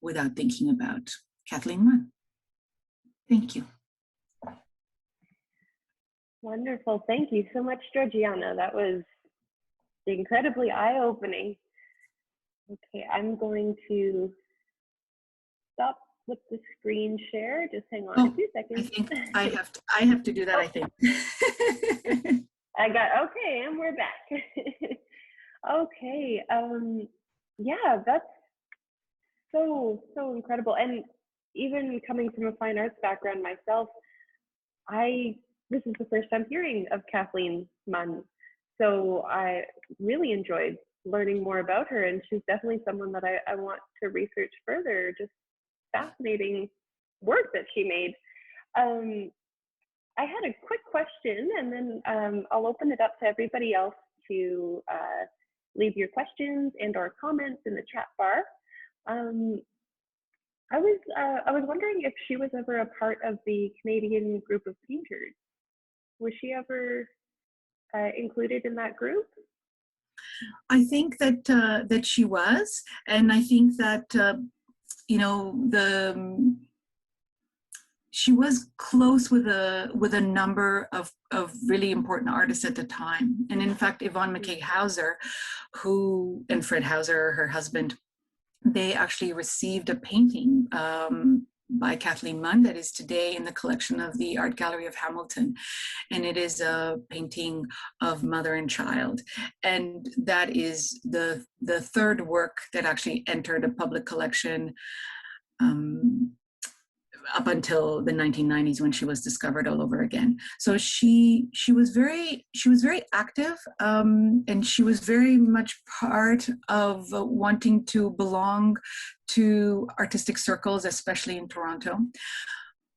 S4: without thinking about Kathleen Munn. Thank you.
S3: Wonderful. Thank you so much, Georgiana. That was incredibly eye-opening. Okay, I'm going to stop with the screen share. Just hang on a few seconds.
S4: I think I have to do that, I think.
S3: Okay, and we're back. Okay, yeah, that's so incredible. And even coming from a fine arts background myself, this is the first time hearing of Kathleen Munn. So I really enjoyed learning more about her, and she's definitely someone that I want to research further. Just fascinating work that she made. I had a quick question, and then I'll open it up to everybody else to leave your questions and or comments in the chat bar. Um, I was wondering if she was ever a part of the Canadian group of painters. Was she ever included in that group?
S4: I think that that she was, and I think that you know she was close with a number of really important artists at the time. And in fact, Yvonne McKay Hauser, who and Fred Hauser, her husband, they actually received a painting by Kathleen Munn that is today in the collection of the Art Gallery of Hamilton. And it is a painting of mother and child. And that is the third work that actually entered a public collection up until the 1990s when she was discovered all over again. So she was very active, and she was very much part of wanting to belong to artistic circles, especially in Toronto.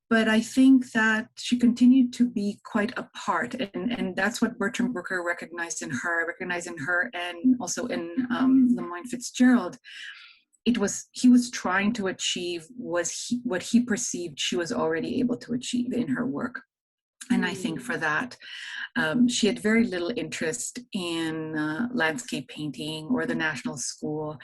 S4: But I think that she continued to be quite apart, and that's what Bertram Brooker recognized in her, and also in Lemoyne Fitzgerald. He was trying to achieve what he perceived she was already able to achieve in her work. And I think for that, she had very little interest in landscape painting or the National School.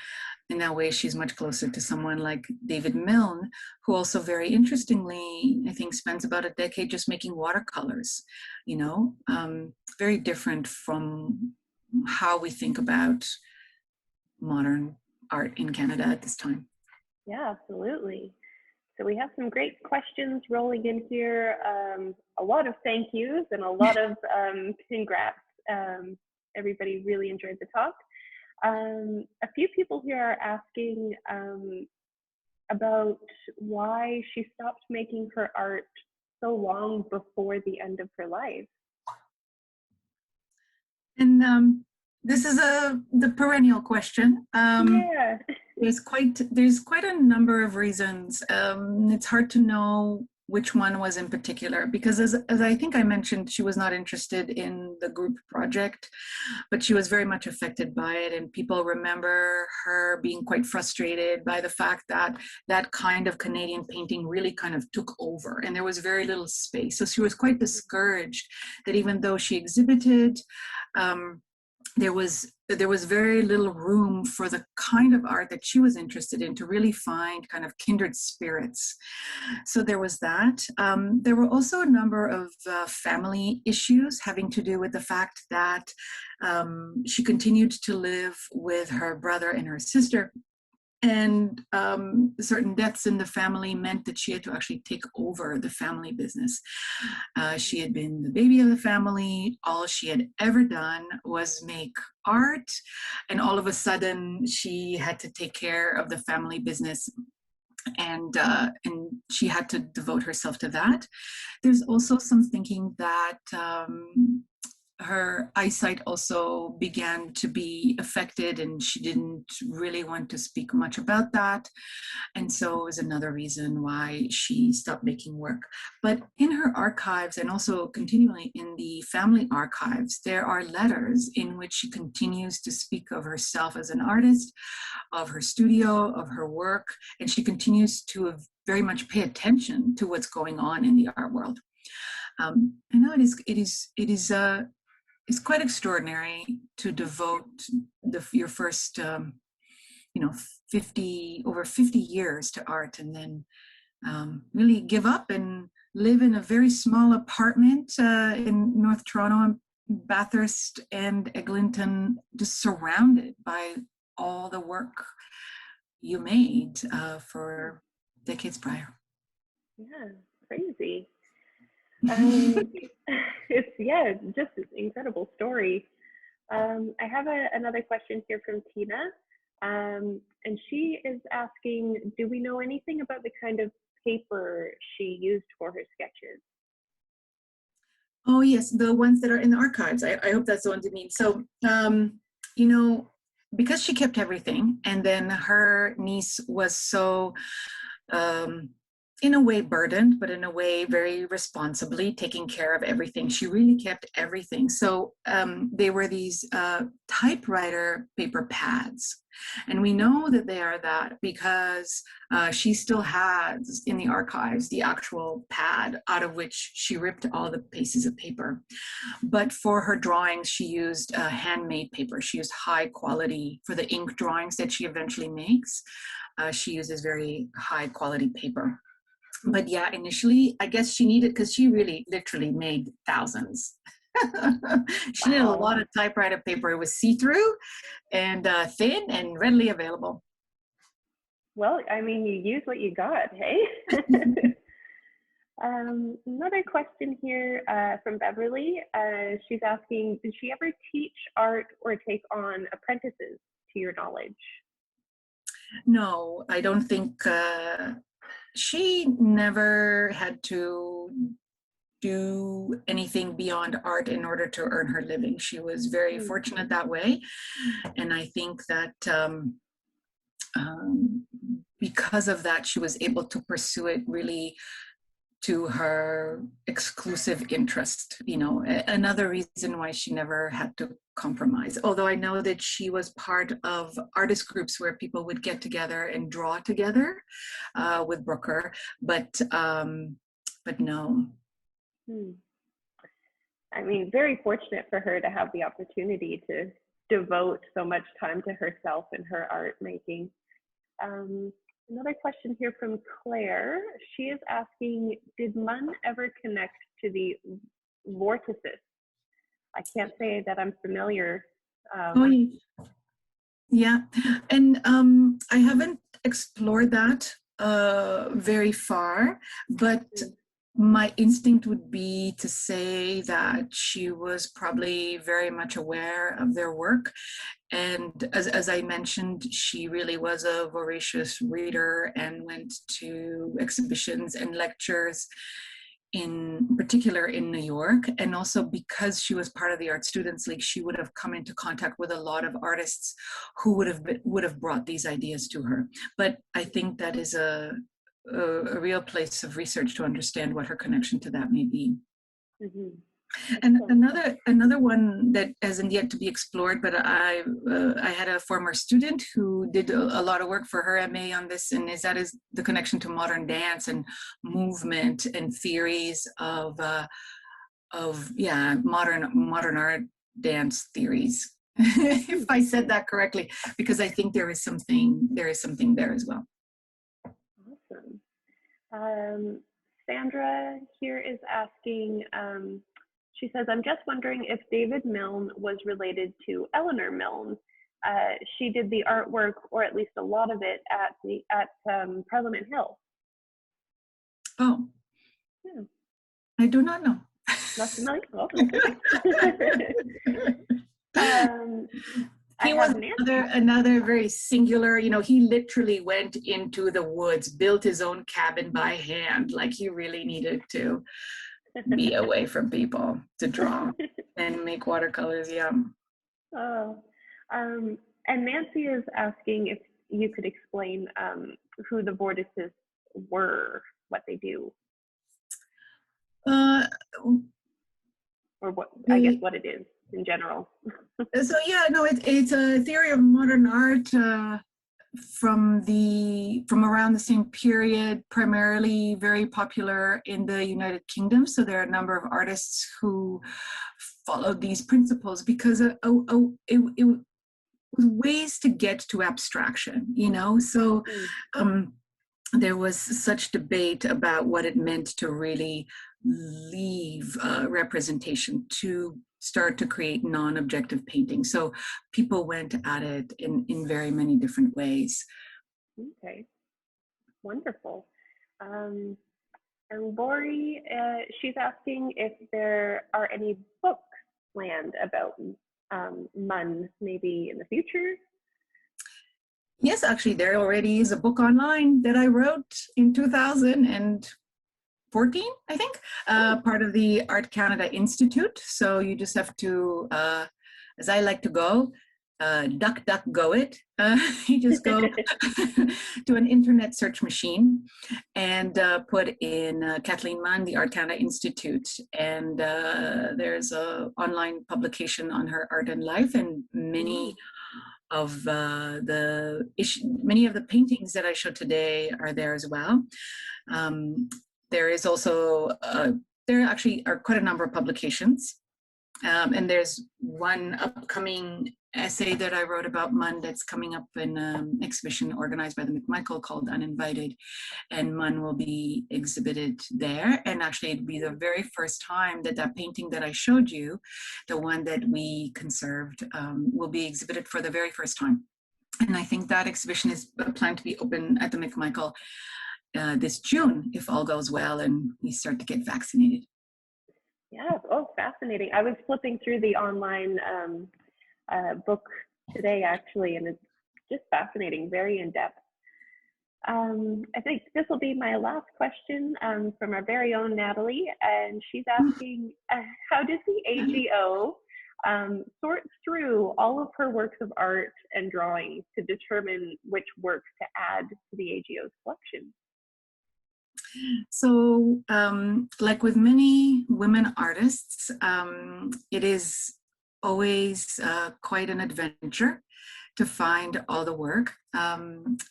S4: In that way, she's much closer to someone like David Milne, who also very interestingly, I think, spends about a decade just making watercolors, very different from how we think about modern art in Canada at this time.
S3: Yeah, absolutely. So we have some great questions rolling in here. A lot of thank yous and a lot of congrats. Everybody really enjoyed the talk. A few people here are asking about why she stopped making her art so long before the end of her life.
S4: And this is the perennial question.
S3: Yeah.
S4: There's quite a number of reasons. It's hard to know which one was in particular, because as I think I mentioned, she was not interested in the group project, but she was very much affected by it. And people remember her being quite frustrated by the fact that that kind of Canadian painting really kind of took over and there was very little space. So she was quite discouraged that even though she exhibited, there was very little room for the kind of art that she was interested in to really find kind of kindred spirits. So there was that. There were also a number of family issues having to do with the fact that she continued to live with her brother and her sister. And certain deaths in the family meant that she had to actually take over the family business. She had been the baby of the family. All she had ever done was make art. And all of a sudden, she had to take care of the family business. And she had to devote herself to that. There's also some thinking that her eyesight also began to be affected, and she didn't really want to speak much about that. And so it was another reason why she stopped making work. But in her archives, and also continually in the family archives, there are letters in which she continues to speak of herself as an artist, of her studio, of her work, and she continues to very much pay attention to what's going on in the art world. I know it's quite extraordinary to devote your first, 50 years to art, and then really give up and live in a very small apartment in North Toronto, Bathurst and Eglinton, just surrounded by all the work you made for decades prior.
S3: Yeah, crazy. It's just an incredible story. I have another question here from Tina, and she is asking, do we know anything about the kind of paper she used for her sketches?
S4: Oh yes, the ones that are in the archives. I hope that's the ones you mean. So, because she kept everything, and then her niece was so in a way burdened, but in a way very responsibly taking care of everything. She really kept everything. So they were these typewriter paper pads. And we know that they are that because she still has in the archives the actual pad out of which she ripped all the pieces of paper. But for her drawings, she used handmade paper. She used high quality, for the ink drawings that she eventually makes, she uses very high quality paper. But yeah, initially, I guess she needed, because she really literally made thousands. She needed a lot of typewriter paper. It was see-through and thin and readily available.
S3: Well, I mean, you use what you got, hey? Another question here from Beverly. She's asking, did she ever teach art or take on apprentices, to your knowledge?
S4: No, I don't think, she never had to do anything beyond art in order to earn her living. She was very fortunate that way. And I think that because of that, she was able to pursue it really to her exclusive interest. You know, another reason why she never had to compromise. Although I know that she was part of artist groups where people would get together and draw together with Brooker, but no.
S3: I mean, very fortunate for her to have the opportunity to devote so much time to herself and her art making. Another question here from Claire. She is asking, did Munn ever connect to the vortices? I can't say that I'm familiar.
S4: Yeah, and I haven't explored that very far, but my instinct would be to say that she was probably very much aware of their work. And as I mentioned, she really was a voracious reader and went to exhibitions and lectures, in particular in New York. And also because she was part of the Art Students League, she would have come into contact with a lot of artists who would have brought these ideas to her. But I think that is a real place of research to understand what her connection to that may be. And another one that hasn't yet to be explored, but I had a former student who did a lot of work for her MA on this, and is the connection to modern dance and movement and theories of modern art dance theories. If I said that correctly, because I think there is something there as well.
S3: Awesome. Sandra here is asking, she says, I'm just wondering if David Milne was related to Eleanor Milne. She did the artwork, or at least a lot of it, at Parliament Hill.
S4: Oh, yeah. I do not know.
S3: Not familiar? Oh,
S4: he was another very singular, you know, he literally went into the woods, built his own cabin by hand, like he really needed to be away from people to draw and make watercolors. Yeah.
S3: And Nancy is asking if you could explain who the vortices were, what they do, or what I guess what it is in general.
S4: So yeah, no, it's a theory of modern art from around the same period, primarily very popular in the United Kingdom. So there are a number of artists who followed these principles because it was ways to get to abstraction, you know. So there was such debate about what it meant to really leave representation to start to create non-objective painting. So people went at it in very many different ways.
S3: Okay, wonderful. And Lori, she's asking if there are any books planned about Munn maybe in the future.
S4: Yes, actually, there already is a book online that I wrote in 2014, I think, part of the Art Canada Institute. So you just have to, as I like to go, DuckDuckGo it. You just go to an internet search machine and put in Kathleen Munn, the Art Canada Institute, and there's a online publication on her art and life, and many of many of the paintings that I showed today are there as well. There is also there actually are quite a number of publications. And there's one upcoming essay that I wrote about Munn that's coming up in an exhibition organized by the McMichael called Uninvited, and Munn will be exhibited there. And actually it'll be the very first time that that painting that I showed you, the one that we conserved, will be exhibited for the very first time. And I think that exhibition is planned to be open at the McMichael this June, if all goes well and we start to get vaccinated.
S3: Yeah, oh, fascinating. I was flipping through the online book today, actually, and it's just fascinating, very in-depth. I think this will be my last question from our very own Natalie, and she's asking, how does the AGO sort through all of her works of art and drawings to determine which works to add to the AGO's collection?
S4: So, like with many women artists, it is always quite an adventure to find all the work.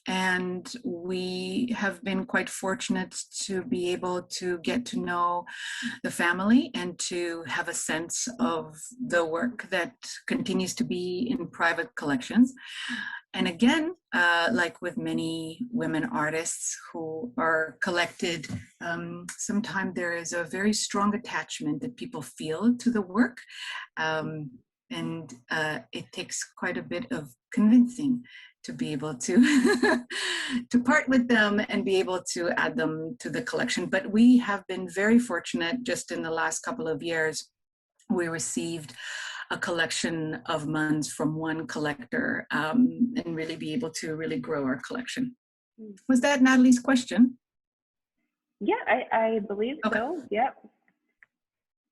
S4: And we have been quite fortunate to be able to get to know the family and to have a sense of the work that continues to be in private collections. And again, like with many women artists who are collected, sometimes there is a very strong attachment that people feel to the work. And it takes quite a bit of convincing to be able to to part with them and be able to add them to the collection. But we have been very fortunate. Just in the last couple of years, we received a collection of Munns from one collector, and really be able to really grow our collection. Was that Natalie's question?
S3: Yeah, I believe
S4: Okay.
S3: so. Yep.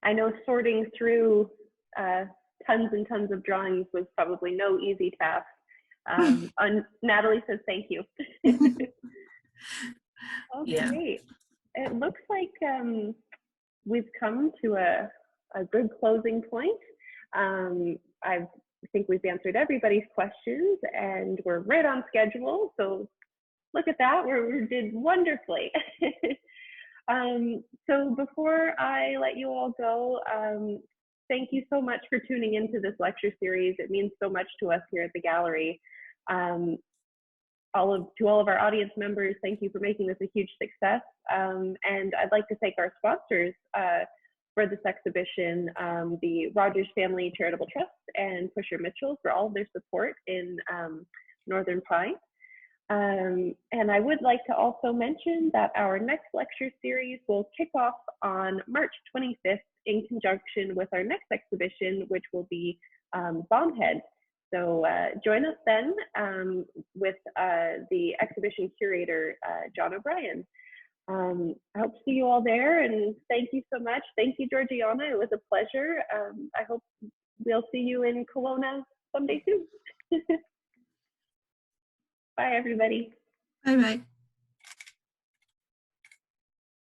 S3: I know sorting through tons and tons of drawings was probably no easy task. Natalie says thank you. Okay,
S4: Yeah.
S3: it looks like we've come to a good closing point. I think we've answered everybody's questions and we're right on schedule. So look at that, we did wonderfully. So before I let you all go, thank you so much for tuning into this lecture series. It means so much to us here at the gallery. To all of our audience members, thank you for making this a huge success. And I'd like to thank our sponsors for this exhibition, the Rogers Family Charitable Trust and Pusher Mitchell, for all of their support in Northern Pine. And I would like to also mention that our next lecture series will kick off on March 25th in conjunction with our next exhibition, which will be Bombhead. So join us then with the exhibition curator, John O'Brien. I hope to see you all there, and thank you so much. Thank you, Georgiana. It was a pleasure. I hope we'll see you in Kelowna someday soon. Bye, everybody.
S4: Bye-bye.